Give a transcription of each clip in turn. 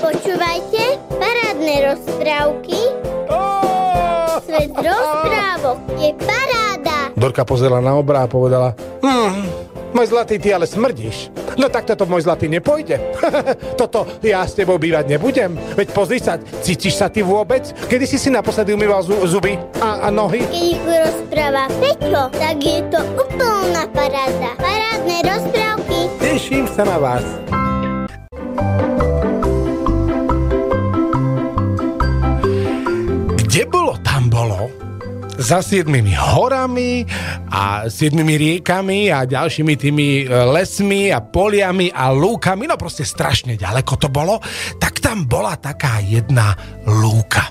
Počúvajte parádne rozprávky. Svet rozprávok je paráda. Dorka pozerala na obra a povedala: môj zlatý, ty ale smrdíš. No tak toto, môj zlatý, nepôjde. Toto ja s tebou bývať nebudem. Veď pozri sa, cítiš sa ty vôbec? Kedy si naposledy umýval zuby a nohy? Keď ich rozpráva Peťo, tak je to úplná paráda. Parádne rozprávky. Teším sa na vás. Kde bolo, tam bolo. Za 7 horami a 7 riekami a ďalšími tými lesmi a poliami a lúkami, no proste strašne ďaleko to bolo, tak tam bola taká jedna lúka.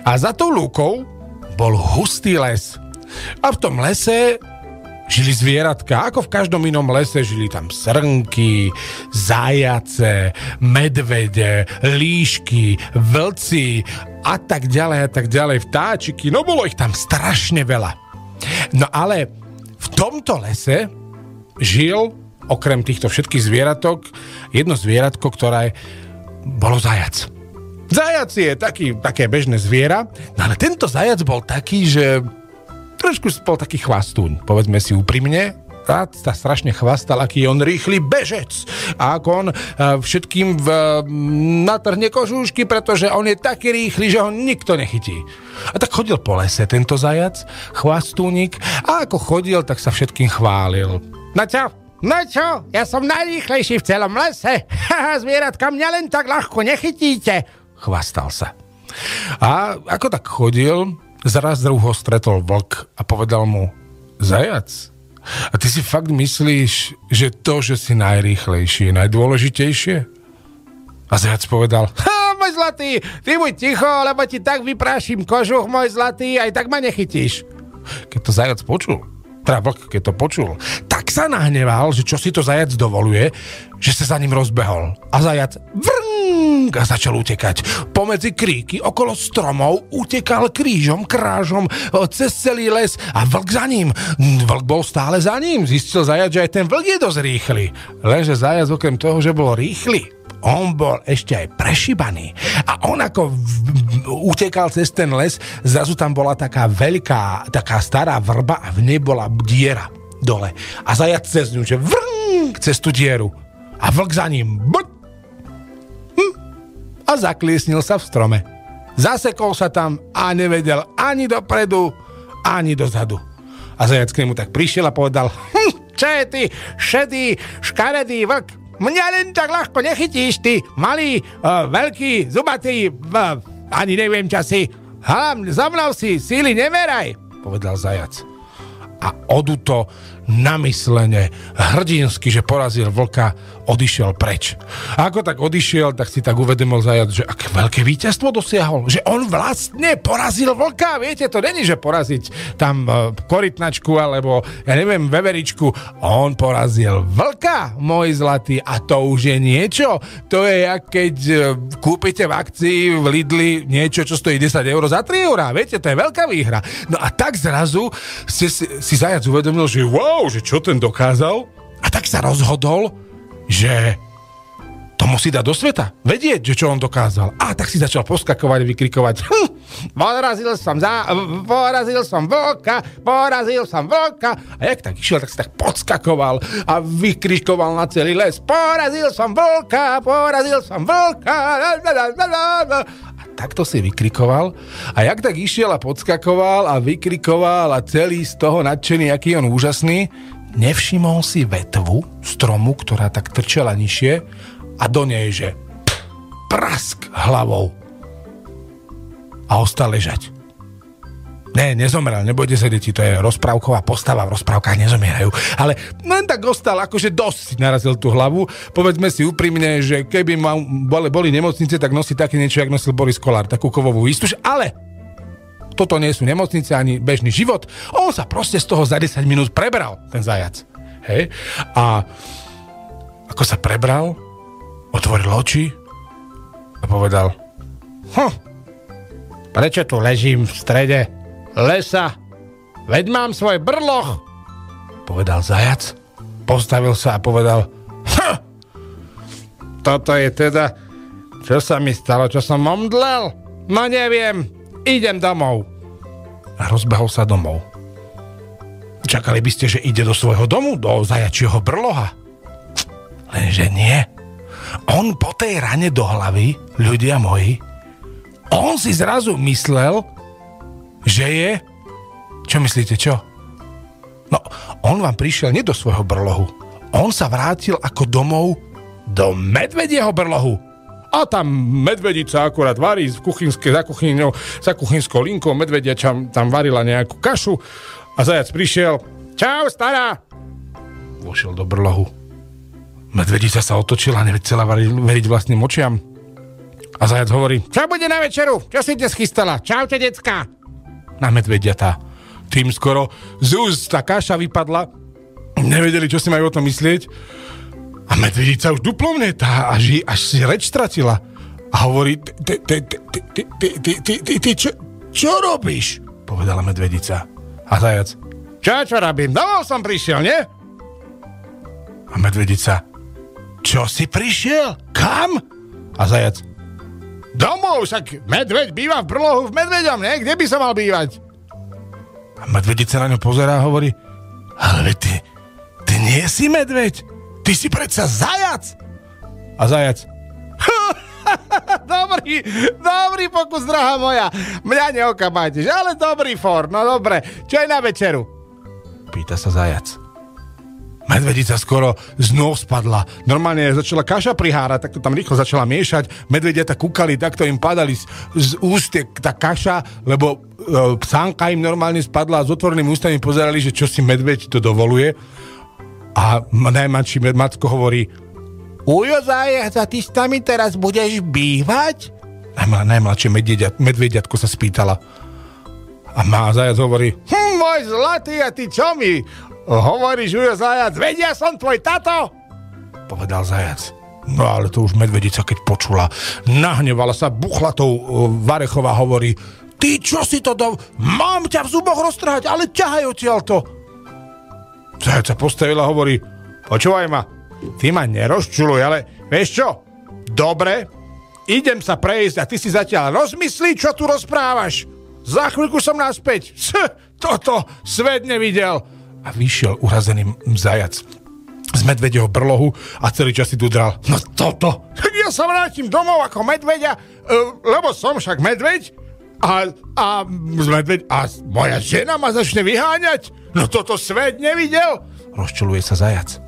A za tou lúkou bol hustý les. A v tom lese žili zvieratka, ako v každom inom lese. Žili tam srnky, zajace, medvede, líšky, vlci a tak ďalej, vtáčiky. No bolo ich tam strašne veľa. No ale v tomto lese žil, okrem týchto všetkých zvieratok, jedno zvieratko, ktoré bolo zajac. Zajac je také bežné zviera, no ale tento zajac bol taký, že trošku bol taký chvastúň, povedzme si úprimne. Tá strašne chvastal, aký je on rýchly bežec. A ako on všetkým natrhne kožúšky, pretože on je taký rýchly, že ho nikto nechytí. A tak chodil po lese tento zajac, chvastúnik, a ako chodil, tak sa všetkým chválil. No čo? Ja som najrýchlejší v celom lese. Zvieratka, mňa len tak ľahko nechytíte. Chvastal sa. A ako tak chodil, zraz ho stretol vlk a povedal mu: zajac, a ty si fakt myslíš, že to, že si najrýchlejší, je najdôležitejšie? A zajac povedal: môj zlatý, ty buď ticho, lebo ti tak vyprášim kožuch, môj zlatý, aj tak ma nechytíš. Keď to zajac počul, vlk, keď to počul, tak sa nahneval, že čo si to zajac dovoluje, že sa za ním rozbehol. A zajac a začal utekať. Pomedzi kríky, okolo stromov, utekal krážom cez celý les a vlk za ním. Vlk bol stále za ním. Zistil zajac, že aj ten vlk je dosť rýchly. Lenže zajac okrem toho, že bol rýchly, on bol ešte aj prešibaný. A on ako utekal cez ten les, zrazu tam bola taká veľká, taká stará vrba a v nej bola diera dole. A zajac cez ňu, že cez tú dieru. A vlk za ním. A zakliesnil sa v strome. Zasekol sa tam a nevedel ani dopredu, ani dozadu. A zajac k nemu tak prišiel a povedal: čo je ty, šedý, škaredý vlk? Mňa len tak ľahko nechytíš, ty malý, veľký, zubatý, ani neviem, čo si. Halam, za mnou si, síly nemeraj, povedal zajac. A oduto, namyslene, hrdinsky, že porazil vlka, odišiel preč. A ako tak odišiel, tak si tak uvedomil zajac, že aké veľké víťazstvo dosiahol. Že on vlastne porazil vlka. Viete, to není, že poraziť tam korytnačku alebo, ja neviem, veveričku. On porazil vlka, môj zlatý. A to už je niečo. To je, jak keď kúpite v akcii v Lidli niečo, čo stojí 10 eur za 3 eurá. Viete, to je veľká výhra. No a tak zrazu si zajac uvedomil, že wow, že čo ten dokázal. A tak sa rozhodol, že to musí dať do sveta. Vedieť, že čo on dokázal. A tak si začal poskakovať, vykrikovať: porazil som vlka. A jak tak išiel, tak si tak podskakoval a vykrikoval na celý les: porazil som vlka. A takto si vykrikoval. A jak tak išiel a podskakoval a vykrikoval a celý z toho nadšený, aký on úžasný, nevšimol si vetvu stromu, ktorá tak trčela nižšie, a do nej, že prask hlavou. A ostal ležať. Ne, nezomrel, nebojte sa, deti, to je rozprávková postava, v rozprávkach nezomierajú. Ale len tak ostal, akože dosť si narazil tú hlavu. Povedzme si úprimne, že keby boli nemocnice, tak nosí také niečo, jak nosil Boris Kolár, takú kovovú výstuž, ale toto nie sú nemocnice ani bežný život. On sa proste z toho za 10 minút prebral, ten zajac. Hej? A ako sa prebral, otvoril oči a povedal: prečo tu ležím v strede lesa? Veď mám svoj brloch, povedal zajac. Postavil sa a povedal: toto je teda... Čo sa mi stalo? Čo som omdlel? No neviem. Idem domov. A rozbehol sa domov. Čakali by ste, že ide do svojho domu? Do zajačieho brloha? Lenže nie. On po tej rane do hlavy, ľudia moji, on si zrazu myslel, že je... Čo myslíte, čo? No, on vám prišiel nie do svojho brlohu. On sa vrátil ako domov do medvedieho brlohu. A tam medvedica akurát varí za kuchynskou linkou. Medvedia tam varila nejakú kašu a zajac prišiel. Čau, stará! Vošiel do brlohu. Medvedica sa otočila, nechcela veriť vlastným očiam. A zajac hovorí, čo bude na večeru? Čo si dnes chystala? Čaute, decka! Na medvediatá. Tým skoro z úst tá kaša vypadla. Nevedeli, čo si majú o tom myslieť. A medvedica už duplom netá, až si reč stratila. A hovorí, ty čo robíš? Povedala medvedica. A zajac, čo robím? Domov som prišiel, nie? A medvedica, čo si prišiel? Kam? A zajac, domov, však medveď býva v brlohu v medveďom, nie? Kde by som mal bývať? A medvedica na ňo pozerá a hovorí, ale ty nie si medveď. Ty si predsa zajac! A zajac. Dobrý pokus, drahá moja. Mňa neokamátiš, ale dobrý for. No dobre, čo je na večeru? Pýta sa zajac. Medvedica skoro z nôh spadla. Normálne začala kaša prihárať, tak to tam rýchlo začala miešať. Medvediata kúkali, takto im padali z úst tá kaša, lebo sánka im normálne spadla a s otvorenými ústami pozerali, že čo si medveď to dovoluje. A najmladší Macko hovorí, ujo zajac, a ty s nami teraz budeš bývať? Najmladšie medvediatko sa spýtala. A zajac hovorí, môj zlatý, a ty čo mi hovoríš, ujo zajac, vedia som tvoj tato? Povedal zajac. No ale to už medvedica, keď počula, nahnevala sa, buchla tou Varechová, hovorí, ty čo si to mám ťa v zuboch roztrhať, ale ťahaj odtiaľto. Zajac sa postavila a hovorí, počúvaj ma, ty ma nerozčuluj, ale vieš čo? Dobre, idem sa prejsť a ty si zatiaľ rozmyslí, čo tu rozprávaš. Za chvíľku som naspäť. Toto svet nevidel. A vyšiel urazený zajac z medvedieho brlohu a celý čas si dudral. No toto, ja sa vrátim domov ako medveďa, lebo som však medveď a moja žena ma začne vyháňať. No toto svet nevidel. Rozčuluje sa zajac.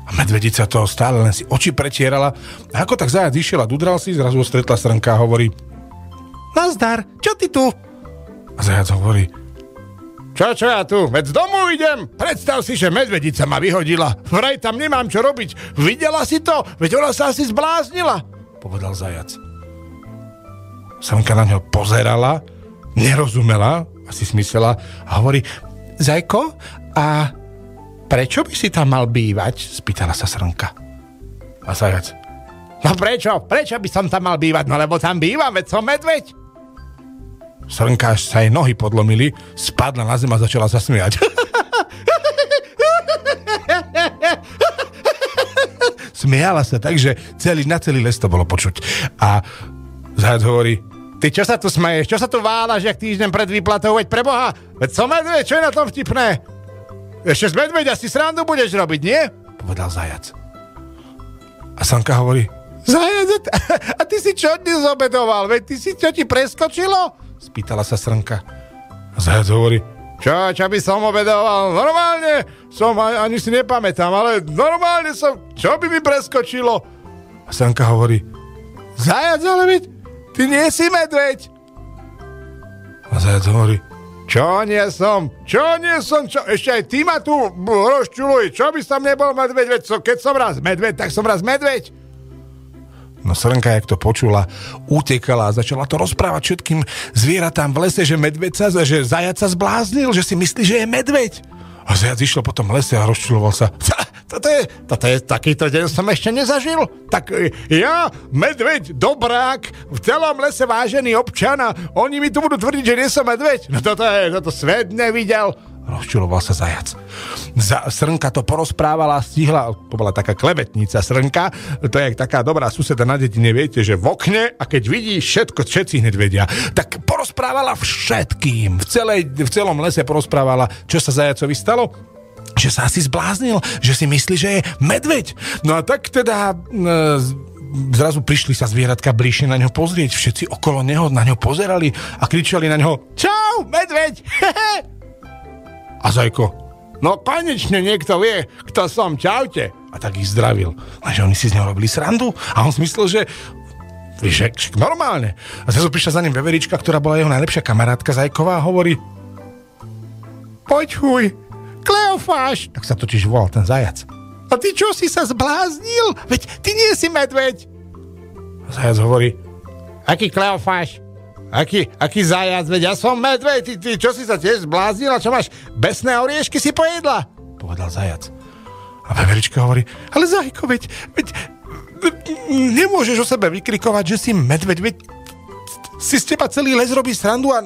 A medvedica toho stále len si oči pretierala. A ako tak zajac išiel a dudral si, zrazu stretla srnka a hovorí, nazdar, čo ty tu? A zajac hovorí, čo ja tu? Veď z domu idem. Predstav si, že medvedica ma vyhodila. Vraj tam nemám čo robiť. Videla si to? Veď ona sa asi zbláznila. Povedal zajac. Srnka na ňo pozerala, nerozumela, asi smyslela a hovorí, Zajko, a prečo by si tam mal bývať? Spýtala sa srnka. A zajac. No prečo? Prečo by som tam mal bývať? No lebo tam bývam, veď som medveď. Srnka, až sa jej nohy podlomili, spadla na zem a začala sa smiať. Smiala sa tak, že na celý les to bolo počuť. A zajac hovorí, ty čo sa tu smeješ? Čo sa tu váľaš, jak týždeň pred výplatou? Veď preboha, veď som medveď, čo je na tom vtipné? Ešte z medveďa si srandu budeš robiť, nie? Povedal zajac. A srnka hovorí, zajac, a ty si čo dnes obedoval? Veď ty si čo ti preskočilo? Spýtala sa srnka. A zajac hovorí, čo by som obedoval? Normálne som, ani si nepamätám, ale normálne som, čo by mi preskočilo? A srnka hovorí, zajac, ale veď ty nie si medveď. A zajac hovorí, čo nie som? Ešte aj ty ma tu rozčuluj. Čo by som nebol medveď? Keď som raz medveď, tak som raz medveď. No srnka, jak to počula, utekala a začala to rozprávať všetkým zvieratám v lese, že že zajac sa zbláznil, že si myslí, že je medveď. A zajac išiel po tom lese a rozčuloval sa. Toto je, takýto deň som ešte nezažil. Tak ja, medveď, dobrák, v celom lese vážený občan a oni mi tu budú tvrdiť, že nie som medveď. No toto svet nevidel. Rozčuloval sa zajac. Srnka to porozprávala, stihla, to bola taká klevetnica Srnka, to je taká dobrá suseda na dedine, viete, že v okne a keď vidí všetci hneď vedia. Tak porozprávala všetkým, v celom lese porozprávala, čo sa zajacovi stalo, že sa asi zbláznil, že si myslí, že je medveď. No a tak teda zrazu prišli sa zvieratka bližšie na ňo pozrieť, všetci okolo neho na ňo pozerali a kričali na ňo: Čau, medveď! A Zajko: No konečne niekto vie, kto som, čaute. A tak ich zdravil. Lenže oni si z neho robili srandu a on si myslel, že normálne. A zrazu prišla za ním veverička, ktorá bola jeho najlepšia kamarátka Zajková a hovorí: Počuj, Kleofáš, tak sa totiž volal ten zajac. A ty čo, si sa zbláznil? Veď ty nie si medveď. A zajac hovorí: Aký Kleofáš? Aký zajac? Veď ja som medveď. Ty čo, si sa tiež zbláznil? A čo máš, besné oriešky si pojedla? Povedal zajac. A veverička hovorí: Ale Zajko, veď nemôžeš o sebe vykrikovať, že si medveď. Veď si z teba celý les robí srandu a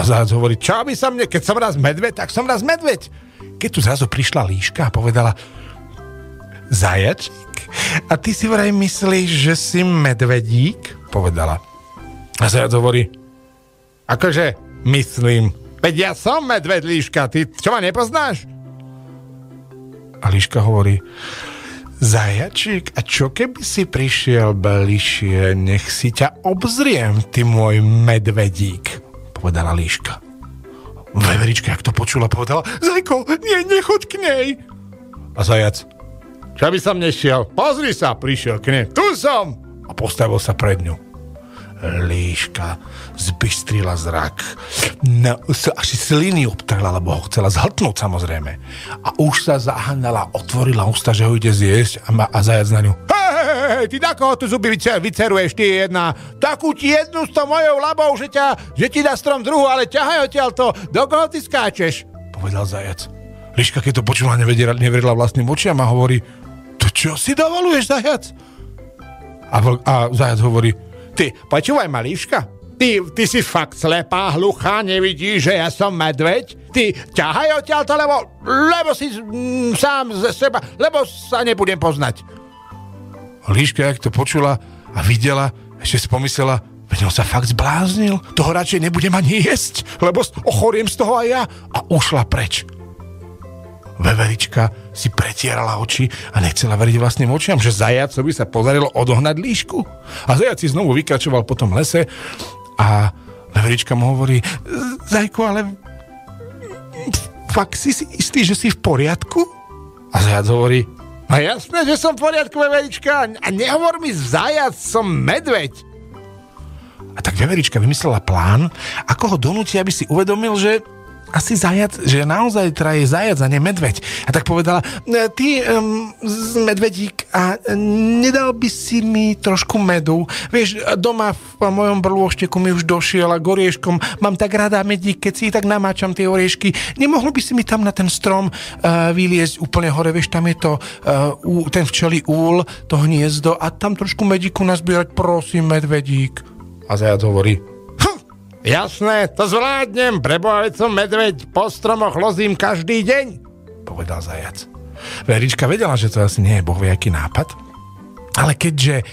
zajac hovorí: Čo by sa mne, keď som raz medveď, tak som raz medveď. Keď tu zrazu prišla líška a povedala: Zajačík, a ty si vraj myslíš, že si medvedík? Povedala. A zajac hovorí: Akože myslím, veď ja som medveď, líška, ty čo, ma nepoznáš? A líška hovorí: Zajačík, a čo keby si prišiel bližšie, nech si ťa obzriem, ty môj medvedík? Povedala líška. Veverička, jak to počula, povedala: Zajko, nechoď k nej. A zajac: Čo by som nešiel? Pozri sa, prišiel k nej. Tu som! A postavil sa pred ňu. Líška zbystrila zrak. Až si sliny obtrhla, lebo ho chcela zhltnúť, samozrejme. A už sa zahnala, otvorila ústa, že ho ide zjesť a zajac na ňu: Hej, ty na koho tu zuby vyceruješ, ty jedna? Takú ti jednu s tou mojou labou, že ti dá strom druhu, ale ťahaj odtiaľto, do koho ty skáčeš? Povedal zajac. Líška, keď to počula, neverila vlastným očiam a hovorí: To čo si dovoluješ, zajac? A zajac hovorí: Ty, počúvaj ma, líška, ty si fakt slepá, hluchá, nevidíš, že ja som medveď? Ty ťahaj odtiaľto, lebo si sám ze seba, lebo sa nebudem poznať. Líška, jak to počula a videla, ešte si pomyslela: Veď on sa fakt zbláznil, toho radšej nebudem ani jesť, lebo ochoriem z toho aj ja. A ušla preč. Veverička si pretierala oči a nechcela veriť vlastným očiam, že zajacovi sa podarilo odohnať líšku. A zajac si znovu vykračoval po tom lese a veverička mu hovorí: Zajku, ale fakt si istý, že si v poriadku? A zajac hovorí: A jasné, že som v poriadku, veverička. A nehovor mi zajac, som medveď. A tak veverička vymyslela plán, ako ho donúti, aby si uvedomil, že asi zajac, že naozaj teda je zajac a nie medveď. A tak povedala: Ty, medvedík, a nedal by si mi trošku medu? Vieš, doma v mojom brlôšteku mi už došiel a k orieškom mám tak rada medík, keď si tak namáčam tie oriešky. Nemohlo by si mi tam na ten strom vyliezť úplne hore? Vieš, tam je to ten včelí úl, to hniezdo, a tam trošku medíku nazbierať, prosím, medvedík. A zajac hovorí: Jasné, to zvládnem, preboha, veď som medveď, po stromoch lozím každý deň, povedal zajac. Verička vedela, že to asi nie je bohvie aký nápad, ale keďže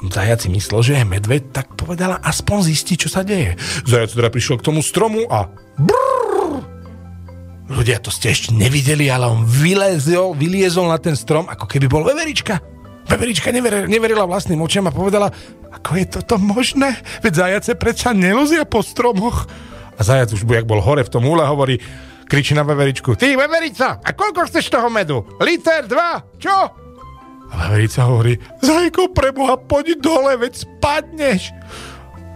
zajac si myslel, že je medveď, tak povedala: aspoň zistiť, čo sa deje. Zajac teda prišiel k tomu stromu a brrr! Ľudia, to ste ešte nevideli, ale on vyliezol na ten strom, ako keby bol veverička. Veverička neverila vlastným očiam a povedala: Ako je toto možné? Veď zajace predsa nelozia po stromoch. A zajac už jak bol hore v tom úle, kričí na veveričku: Ty, veverica, a koľko chceš toho medu? Liter, 2, čo? A veverica hovorí: Zajko, preboha, poď dole, veď spadneš.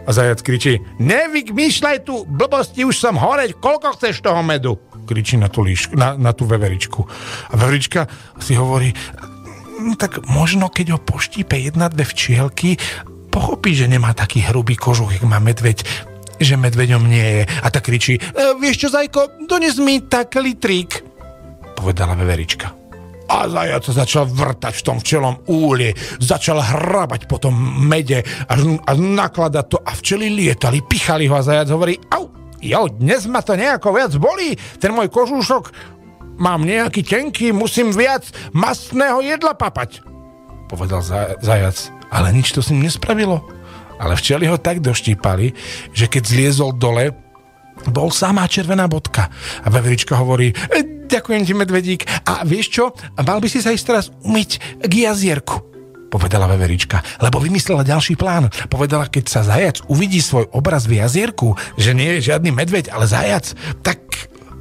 A zajac kričí: Nevymýšľaj tu blbosti, už som hore, koľko chceš toho medu? Kričí na tú veveričku. A veverička si hovorí: Tak možno, keď ho poštípe 1-2 včielky, pochopí, že nemá taký hrubý kožuch, jak má medveď, že medveďom nie je. A tak kričí: Vieš čo, Zajko, dones mi tak litrík, povedala veverička. A zajac sa začal vrtať v tom včelom úli, začal hrabať po tom mede a nakladať to a včely lietali, pichali ho a zajac hovorí: Au, dnes ma to nejako viac bolí, ten môj kožúšok, mám nejaký tenký, musím viac mastného jedla papať, povedal zajac, ale nič to s ním nespravilo. Ale včely ho tak doštípali, že keď zliezol dole, bol samá červená bodka. A veverička hovorí, ďakujem ti, medvedík, a vieš čo, mal by si sa ísť teraz umyť k jazierku, povedala veverička, lebo vymyslela ďalší plán. Povedala, keď sa zajac uvidí svoj obraz v jazierku, že nie je žiadny medveď, ale zajac, tak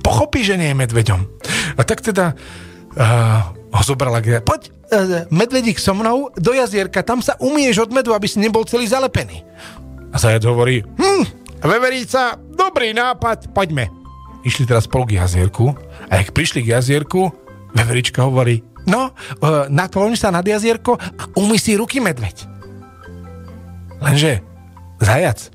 pochopí, že nie je medveďom. A tak teda ho zobrala poď, medvedík, so mnou do jazierka, tam sa umieš od medu, aby si nebol celý zalepený. A zajac hovorí, veverica, dobrý nápad, poďme. Išli teraz spolu k jazierku a jak prišli k jazierku, veverička hovorí, nakloň sa nad jazierko a umyj si ruky, medveď. Lenže zajac,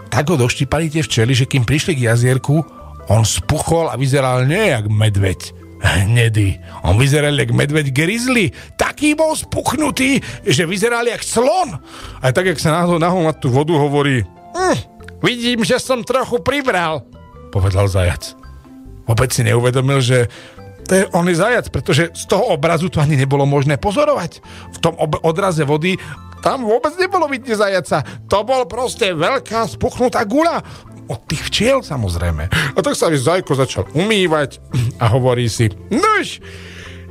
tak ho doštípali tie včely, že kým prišli k jazierku, on spuchol a vyzeral nie jak medveď hnedý. On vyzeral jak medveď grizzly. Taký bol spuchnutý, že vyzeral jak slon. A tak, jak sa nahol na tú vodu, hovorí, vidím, že som trochu pribral, povedal zajac. Vôbec si neuvedomil, že on je zajac, pretože z toho obrazu to ani nebolo možné pozorovať. V tom odraze vody tam vôbec nebolo vidieť zajaca. To bol proste veľká spuchnutá guľa. Od tých včiel, samozrejme. A tak sa zajko začal umývať a hovorí si, nuž,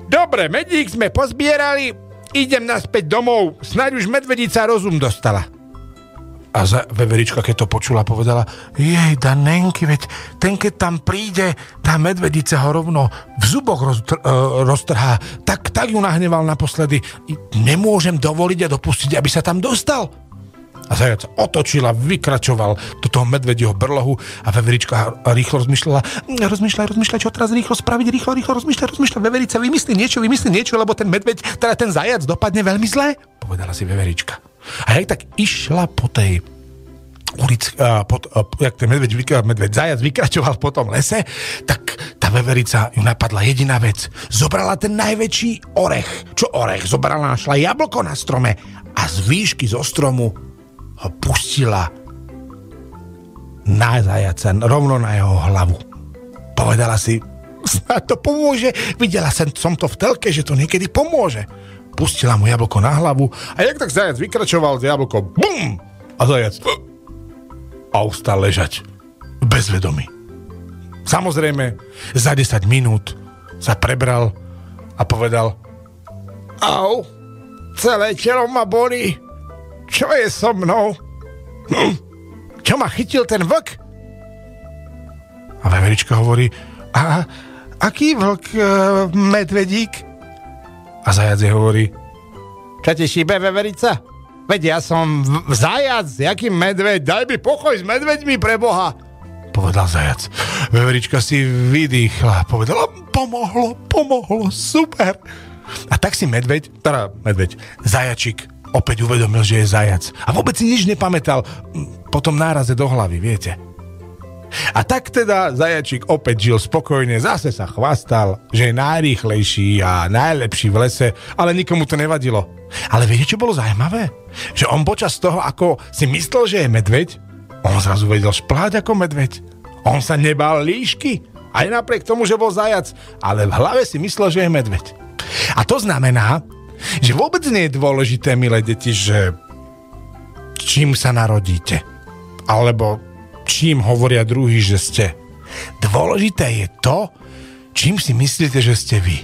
dobre, medík sme pozbierali, idem naspäť domov, snáď už medvedica rozum dostala. A veverička, keď to počula, povedala, jej, Danenky, veď ten, keď tam príde, tá medvedica ho rovno v zuboch roztrhá. Tak ju nahneval naposledy. Nemôžem dovoliť a dopustiť, aby sa tam dostal. A zajac otočil a vykračoval do toho medvedieho brlohu a veverička rýchlo rozmýšľala, rozmýšľaj, čo teraz rýchlo spraviť, rýchlo rozmýšľaj, veverica, vymyslí niečo, lebo ten medveď, teda ten zajac dopadne veľmi zle, povedala si veverička. A jak tak išla po tej ulici, jak ten zajac vykračoval po tom lese, tak tá veverica ju napadla jediná vec. Zobrala ten najväčší orech. Čo orech? Našla jablko na strome a z výšky zo stromu ho pustila na zajaca, rovno na jeho hlavu. Povedala si, snáď to pomôže. Videla som to v telke, že to niekedy pomôže. Pustila mu jablko na hlavu a jak tak zajac vykračoval z jablko, bum! A zajac a ustal ležať bez vedomí. Samozrejme, za 10 minút sa prebral a povedal, au, celé telo ma bolí. Čo je so mnou? Čo ma chytil ten vlk? A veverička hovorí, a aký vlk, medvedík? A zajac jej hovorí, čo ti šíbe, veverica? Veď ja som zajac, jaký medveď, daj mi pokoj s medveďmi, pre Boha. Povedal zajac. Veverička si vydýchla, povedala, pomohlo, super. A tak si zajačik opäť uvedomil, že je zajac. A vôbec si nič nepamätal po tom náraze do hlavy, viete. A tak teda zajačík opäť žil spokojne, zase sa chvastal, že je najrýchlejší a najlepší v lese, ale nikomu to nevadilo. Ale viete, čo bolo zaujímavé? Že on počas toho, ako si myslel, že je medveď, on zrazu vedel šplhať ako medveď. On sa nebál líšky, aj napriek tomu, že bol zajac, ale v hlave si myslel, že je medveď. A to znamená, že vôbec nie je dôležité, milé deti, že čím sa narodíte, alebo čím hovoria druhí, že ste. Dôležité je to, čím si myslíte, že ste vy.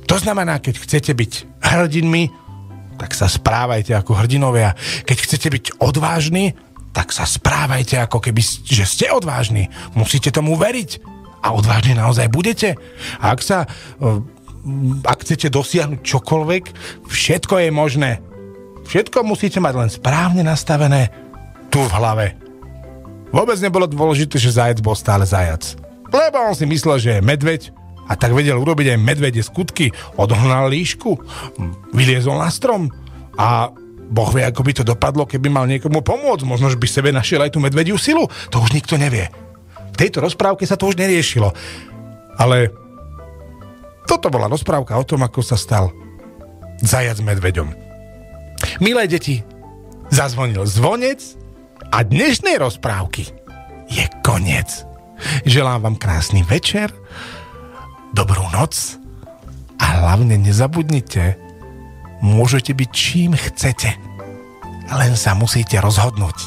To znamená, keď chcete byť hrdinmi, tak sa správajte ako hrdinovia. Keď chcete byť odvážni, tak sa správajte ako keby, že ste odvážni. Musíte tomu veriť. A odvážni naozaj budete. A ak chcete dosiahnuť čokoľvek, všetko je možné. Všetko musíte mať len správne nastavené tu v hlave. Vôbec nebolo dôležité, že zajac bol stále zajac. Lebo on si myslel, že je medveď a tak vedel urobiť aj medvedie skutky. Odohnal líšku, vyliezol na strom a Boh vie, ako by to dopadlo, keby mal niekomu pomôcť. Možno, že by sebe našiel aj tú medvediu silu. To už nikto nevie. V tejto rozprávke sa to už neriešilo. Ale toto bola rozprávka o tom, ako sa stal zajac medveďom. Milé deti, zazvonil zvonec a dnešnej rozprávky je koniec. Želám vám krásny večer, dobrú noc a hlavne nezabudnite, môžete byť čím chcete. Len sa musíte rozhodnúť.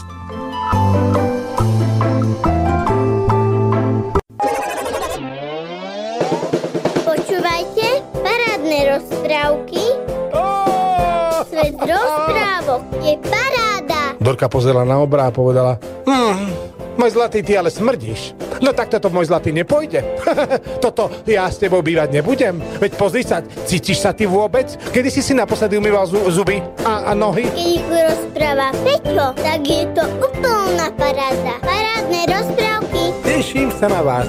Počúvajte parádne rozprávky. Svet rozprávok je paráda. Dorka pozerala na obra a povedala: môj zlatý, ty ale smrdíš. No tak toto, môj zlatý, nepôjde. Toto ja s tebou bývať nebudem. Veď pozri sa, cítiš sa ty vôbec? Kedy si naposledy umýval zuby a nohy? Keď ich rozpráva Peťo, tak je to úplná paráda. Parádne rozprávky. Teším sa na vás.